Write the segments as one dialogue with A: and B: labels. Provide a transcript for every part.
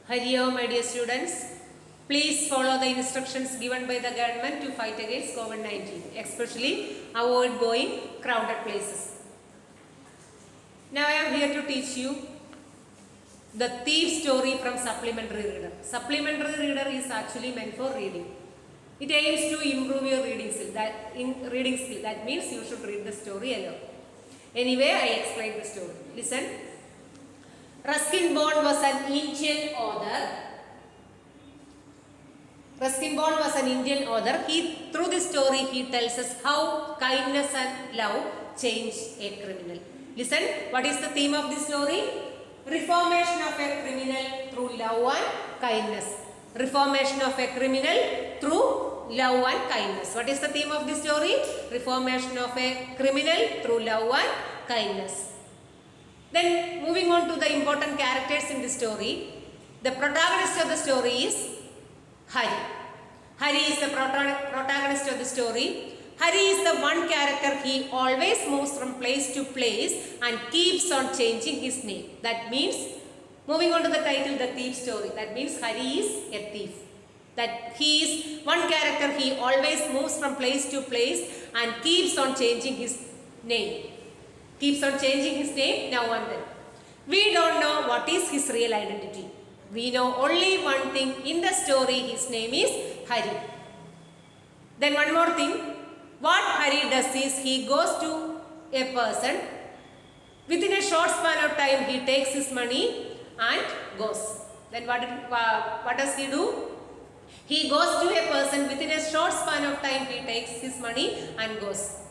A: Hari Om, my dear students. Please follow the instructions given by the government to fight against COVID-19, especially avoid going crowded places. Now I am here to teach you the thief story from supplementary reader. Supplementary reader is actually meant for reading. It aims to improve your reading skill. That means you should read the story alone. Anyway, I explained the story. Listen. Ruskin Bond was an Indian author. Ruskin Bond was an Indian author. Through this story, he tells us how kindness and love change a criminal. Listen, what is the theme of this story? Reformation of a criminal through love and kindness. Reformation of a criminal through love and kindness. What is the theme of this story? Reformation of a criminal through love and kindness. Then moving on to the important characters in the story. The protagonist of the story is Hari. Hari is the protagonist of the story. Hari is the one character. He always moves from place to place and keeps on changing his name. That means, moving on to the title, The Thief Story. That means Hari is a thief. That he is one character. He always moves from place to place and keeps on changing his name. Keeps on changing his name now and then. We don't know what is his real identity. We know only one thing in the story. His name is Hari. Then one more thing. What Hari does is he goes to a person. Within a short span of time, he takes his money and goes. Then what does he do? He goes to a person. Within a short span of time, he takes his money and goes.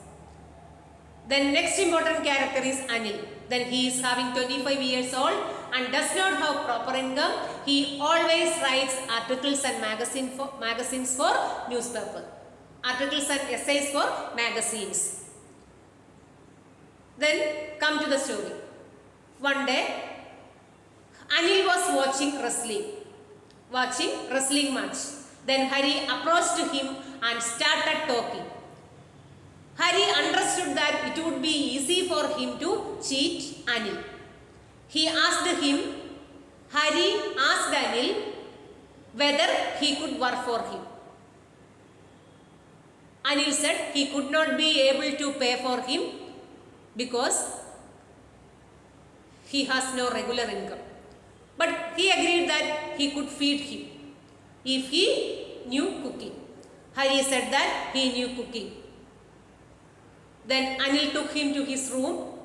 A: Then next important character is Anil. Then he is having 25 years old and does not have proper income. He always writes articles and magazines for newspaper. Articles and essays for magazines. Then come to the story. One day, Anil was watching wrestling match. Then Hari approached him and started talking. Hari understood that it would be easy for him to cheat Anil. Hari asked Anil whether he could work for him. Anil said he could not be able to pay for him because he has no regular income. But he agreed that he could feed him if he knew cooking. Hari said that he knew cooking. Then Anil took him to his room.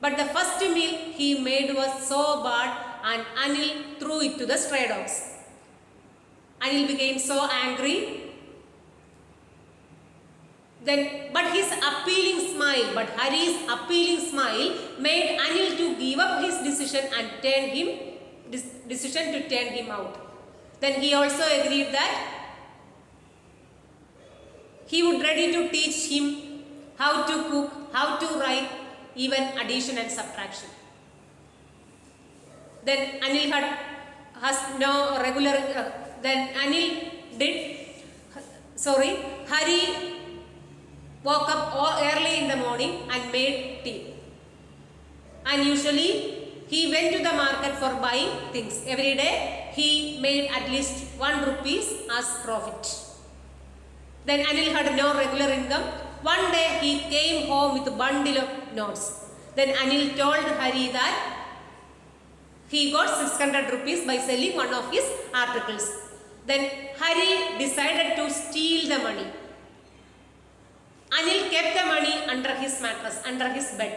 A: But the first meal he made was so bad and Anil threw it to the stray dogs. Anil became so angry. But Hari's appealing smile made Anil to give up his decision to turn him out. Then he also agreed that he would ready to teach him how to cook, how to write, even addition and subtraction. Then Anil Hari woke up early in the morning and made tea. And usually he went to the market for buying things. Every day he made at least 1 rupee as profit. Then Anil had no regular income. One day he came home with a bundle of notes. Then Anil told Hari that he got 600 rupees by selling one of his articles. Then Hari decided to steal the money. Anil kept the money under his mattress, under his bed.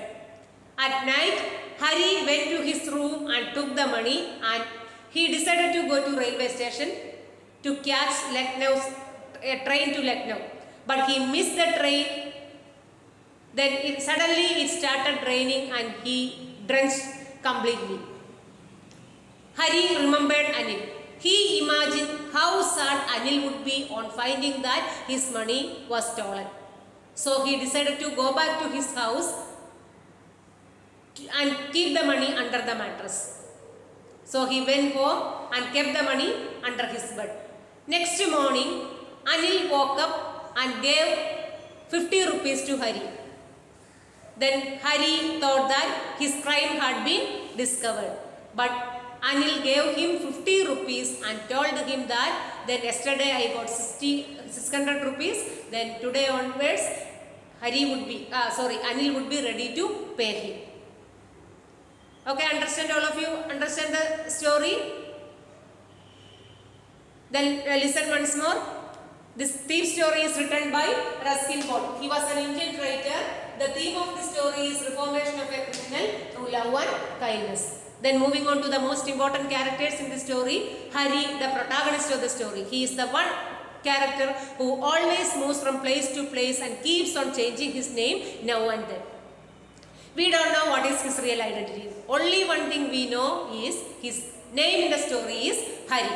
A: At night, Hari went to his room and took the money and he decided to go to railway station to catch a train to Lucknow. But he missed the train. Then suddenly it started raining and he drenched completely. Hari remembered Anil. He imagined how sad Anil would be on finding that his money was stolen. So he decided to go back to his house and keep the money under the mattress. So he went home and kept the money under his bed. Next morning, Anil woke up and gave 50 rupees to Hari. Then Hari thought that his crime had been discovered. But Anil gave him 50 rupees and told him that then yesterday I got 600 rupees, then today onwards Anil would be ready to pay him. Okay, understand, all of you understand the story? Then listen once more. This thief story is written by Ruskin Bond. He was an Indian writer. The theme of the story is reformation of a criminal through love and kindness. Then moving on to the most important characters in the story, Hari, the protagonist of the story. He is the one character who always moves from place to place and keeps on changing his name now and then. We don't know what is his real identity. Only one thing we know is his name in the story is Hari.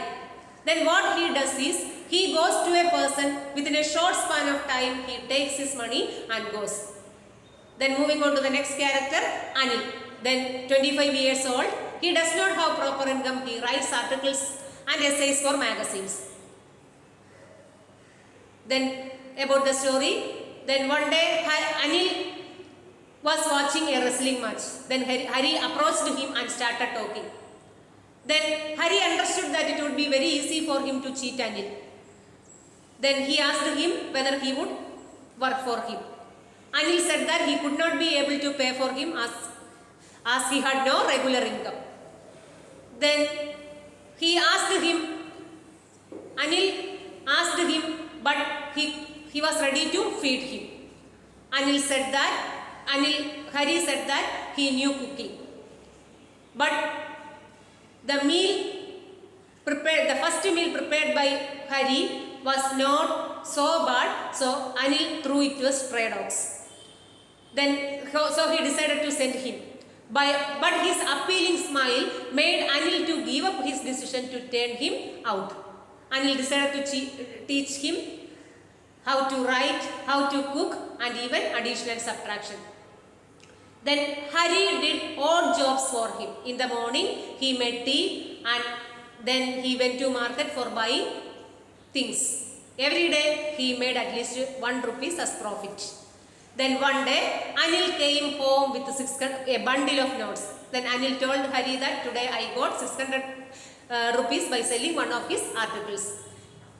A: Then what he does is, he goes to a person within a short span of time, he takes his money and goes. Then moving on to the next character, Anil. Then 25 years old, he does not have proper income, he writes articles and essays for magazines. Then about the story, then one day Anil was watching a wrestling match. Then Hari approached him and started talking. Then Hari understood that it would be very easy for him to cheat Anil. Then he asked him whether he would work for him. Anil said that he could not be able to pay for him as he had no regular income. Then he asked him, Anil asked him, but he was ready to feed him. Hari said that he knew cooking. But the first meal prepared by Hari was not so bad, so Anil threw it to stray dogs. So he decided to send him. But his appealing smile made Anil to give up his decision to turn him out. Anil decided to teach him how to write, how to cook, and even addition and subtraction. Then Hari did odd jobs for him. In the morning, he made tea and then he went to market for buying things. Every day, he made at least 1 rupee as profit. Then one day, Anil came home with a bundle of notes. Then Anil told Hari that today I got 600 rupees by selling one of his articles.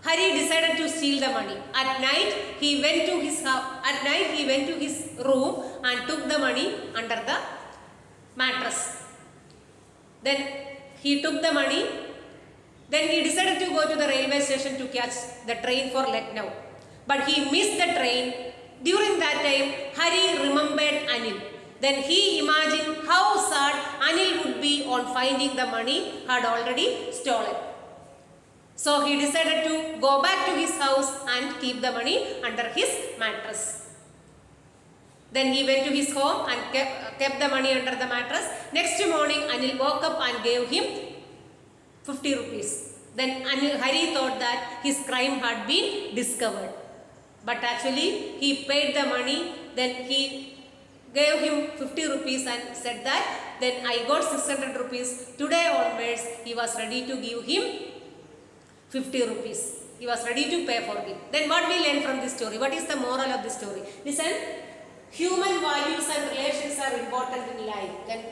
A: Hari decided to steal the money. At night, he went to his room and took the money under the mattress. Then he took the money. Then he decided to go to the railway station to catch the train for Lucknow. But he missed the train. During that time, Hari remembered Anil. Then he imagined how sad Anil would be on finding the money had already stolen. So he decided to go back to his house and keep the money under his mattress. Then he went to his home and kept the money under the mattress. Next morning, Anil woke up and gave him 50 rupees. Then Hari thought that his crime had been discovered. But actually, he paid the money. Then he gave him 50 rupees and said that then I got 600 rupees. Today onwards, he was ready to give him 50 rupees. He was ready to pay for him. Then what we learn from this story? What is the moral of the story? Listen, human values and relations are important in life. Then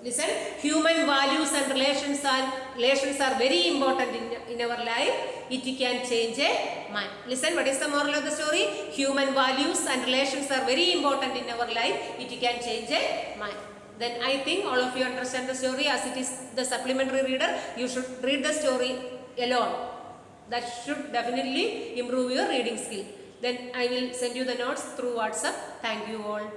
A: listen, human values and relations are very important in our life. It can change a mind. Listen, what is the moral of the story? Human values and relations are very important in our life. It can change a mind. Then I think all of you understand the story. As it is the supplementary reader, you should read the story alone. That should definitely improve your reading skill. Then I will send you the notes through WhatsApp. Thank you all.